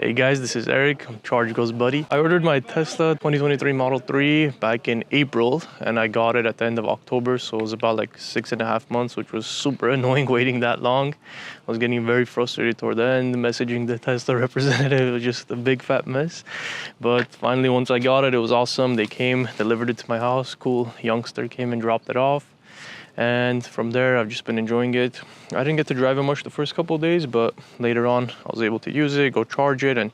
Hey guys, this is Eric, Charge Goes Buddy. I ordered my Tesla 2023 Model 3 back in April and I got it at the end of October, so it was about like 6.5 months, which was super annoying waiting that long. I was getting very frustrated toward the end, messaging the Tesla representative. It was just a big fat mess. But finally, once I got it, it was awesome. They came, delivered it to my house. Cool youngster came and dropped it off. And from there, I've just been enjoying it. I didn't get to drive it much the first couple of days, but later on, I was able to use it, go charge it. And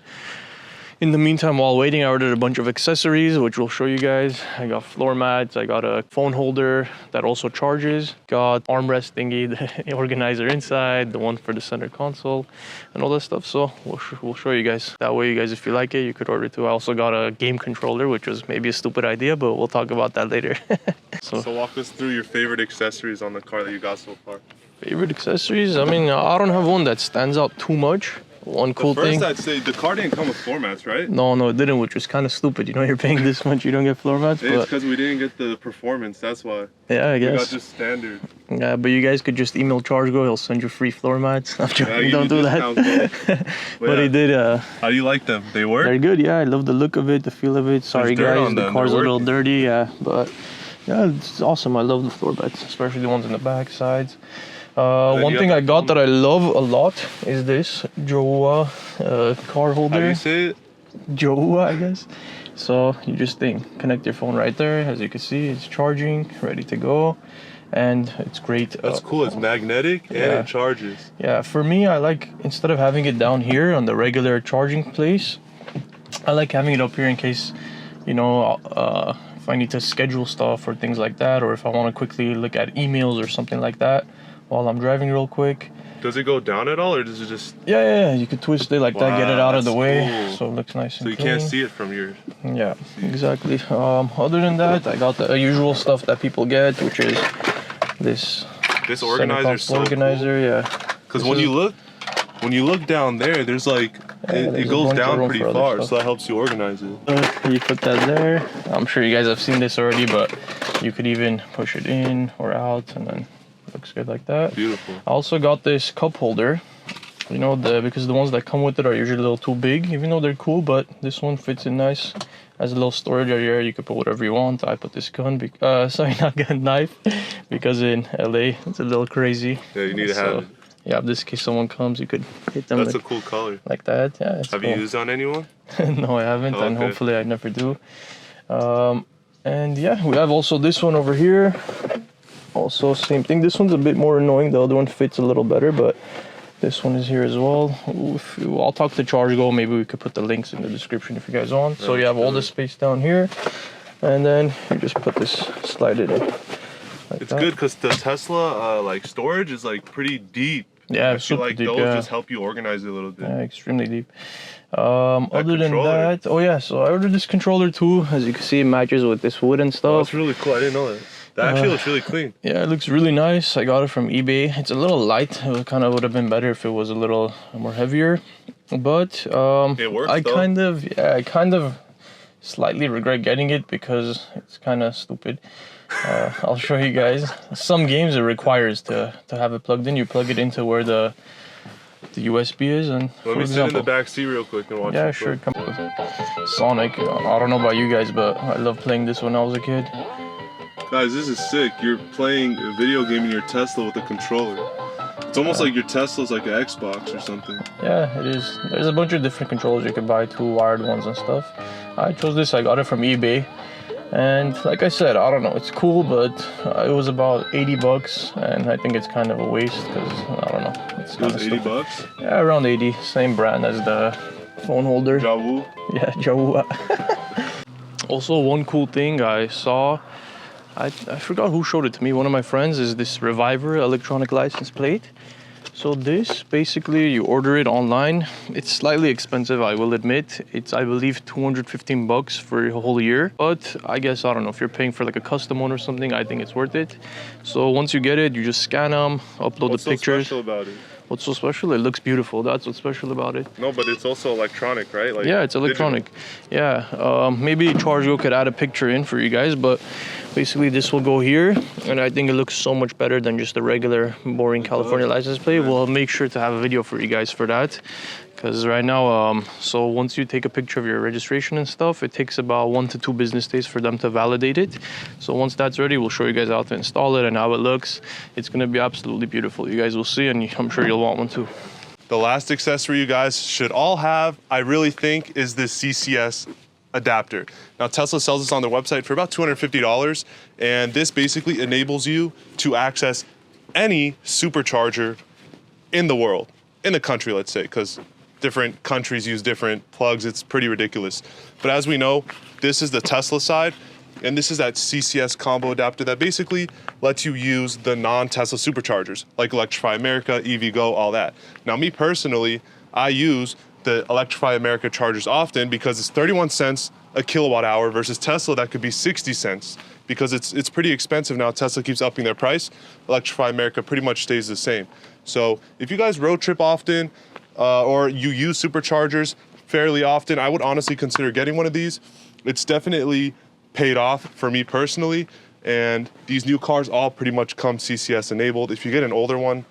in the meantime, while waiting, I ordered a bunch of accessories, which we'll show you guys. I got floor mats, I got a phone holder that also charges, got armrest thingy, the organizer inside, the one for the center console, and all that stuff. So we'll show you guys. That way, you guys, if you like it, you could order too. I also got a game controller, which was maybe a stupid idea, but we'll talk about that later. So walk us through your favorite accessories on the car that you got so far. Favorite accessories? I mean, I don't have one that stands out too much. One cool thing. I'd say the car didn't come with floor mats, right? No, it didn't, which was kind of stupid. You know, you're paying this much, you don't get floor mats. It's because we didn't get the performance, that's why. Yeah, I guess. We got just standard. Yeah, but you guys could just email ChargeGo, he'll send you free floor mats. I'm joking, don't do that. But he did. How do you like them? They work? They're good, yeah. I love the look of it, the feel of it. Sorry guys, the car's a little dirty, yeah. But yeah, it's awesome. I love the floor mats, especially the ones in the back sides. One thing I got that I love a lot is this Joa car holder. How do you say it? Joa, I guess. So you just connect your phone right there. As you can see, it's charging, ready to go, and it's great. That's cool. It's magnetic and it charges. Yeah, for me, I like, instead of having it down here on the regular charging place, I like having it up here in case, you know, if I need to schedule stuff or things like that, or if I want to quickly look at emails or something like that while I'm driving real quick. Does it go down at all, or does it just... Yeah, you could twist it like that, get it out of the way, cool. So it looks nice and clean. So you can't see it from your... Yeah, exactly. Other than that, I got the usual stuff that people get, which is this organizer. So organizer, cool. Yeah. Because when you look down there, there's like... it goes down pretty far, so that helps you organize it. You put that there. I'm sure you guys have seen this already, but you could even push it in or out, and then looks good like that. Beautiful. I also got this cup holder, you know, because the ones that come with it are usually a little too big, even though they're cool, but this one fits in nice. Has a little storage area, you can put whatever you want. I put this knife, because in LA it's a little crazy. Yeah, you need to have it. Yeah, just in case someone comes, you could hit them. That's a cool color. Like that, yeah. Have you used on anyone? No, I haven't, and hopefully I never do. And yeah, we have also this one over here. Also, same thing. This one's a bit more annoying. The other one fits a little better, but this one is here as well. I'll talk to ChargeGo. Maybe we could put the links in the description if you guys want. So you have all the space down here, and then you just put this, slide it in. It's good because the Tesla like storage is like pretty deep. Yeah, I feel like deep, those just help you organize it a little bit. Yeah, extremely deep. Other than that, so I ordered this controller too. As you can see, it matches with this wood and stuff. Oh, that's really cool. I didn't know that. That actually looks really clean. Yeah, it looks really nice. I got it from eBay. It's a little light. It kind of would have been better if it was a little more heavier. But it works, I kind of slightly regret getting it because it's kind of stupid. I'll show you guys. Some games it requires to have it plugged in. You plug it into where the USB is, and let me sit in the back seat real quick and watch. Yeah, sure. Come on. Sonic. I don't know about you guys, but I love playing this when I was a kid. Guys, this is sick. You're playing a video game in your Tesla with a controller. It's almost like your Tesla's like an Xbox or something. Yeah, it is. There's a bunch of different controllers you could buy, too, wired ones and stuff. I chose this. I got it from eBay. And like I said, I don't know, it's cool, but it was about 80 bucks, and I think it's kind of a waste because, I don't know. It's it was 80 bucks? Yeah, around 80. Same brand as the phone holder. Jawu? Yeah, Jawu. Also, one cool thing I saw, I forgot who showed it to me, one of my friends, is this Reviver electronic license plate. So this, basically, you order it online. It's slightly expensive, I will admit. It's, I believe, 215 bucks for a whole year. But I guess, I don't know, if you're paying for like a custom one or something, I think it's worth it. So once you get it, you just scan them, upload the pictures. What's so special about it? What's so special? It looks beautiful. That's what's special about it. No, but it's also electronic, right? Like yeah, it's electronic. Digital. Yeah, maybe ChargeGo could add a picture in for you guys, but basically this will go here, and I think it looks so much better than just the regular boring California license plate. We'll make sure to have a video for you guys for that, Because right now, so once you take a picture of your registration and stuff, it takes about 1 to 2 business days for them to validate it. So once that's ready, we'll show you guys how to install it and how it looks. It's gonna be absolutely beautiful. You guys will see, and I'm sure you'll want one too. The last accessory you guys should all have, I really think, is this CCS adapter. Now Tesla sells this on their website for about $250, and this basically enables you to access any supercharger in the world, in the country, let's say, because different countries use different plugs. It's pretty ridiculous. But as we know, this is the Tesla side, and this is that CCS combo adapter that basically lets you use the non-Tesla superchargers, like Electrify America, EVgo, all that. Now, me personally, I use the Electrify America chargers often because it's 31 cents a kilowatt hour versus Tesla that could be 60 cents because it's pretty expensive now. Tesla keeps upping their price. Electrify America pretty much stays the same. So if you guys road trip often, or you use superchargers fairly often, I would honestly consider getting one of these. It's definitely paid off for me personally, and these new cars all pretty much come CCS enabled. If you get an older one,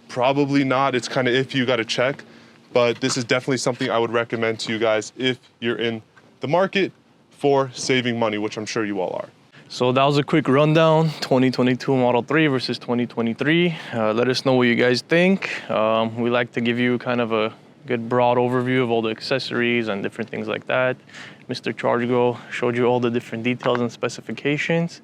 probably not. It's kind of iffy, you gotta check, but this is definitely something I would recommend to you guys if you're in the market for saving money, which I'm sure you all are. So that was a quick rundown, 2022 Model 3 versus 2023. Let us know what you guys think. We like to give you kind of a good broad overview of all the accessories and different things like that. Mr. ChargeGo showed you all the different details and specifications.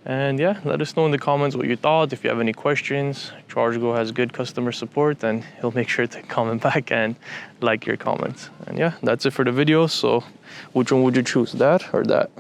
And yeah, let us know in the comments what you thought. If you have any questions, ChargeGo has good customer support, and he'll make sure to comment back and like your comments. And yeah, that's it for the video. So which one would you choose, that or that?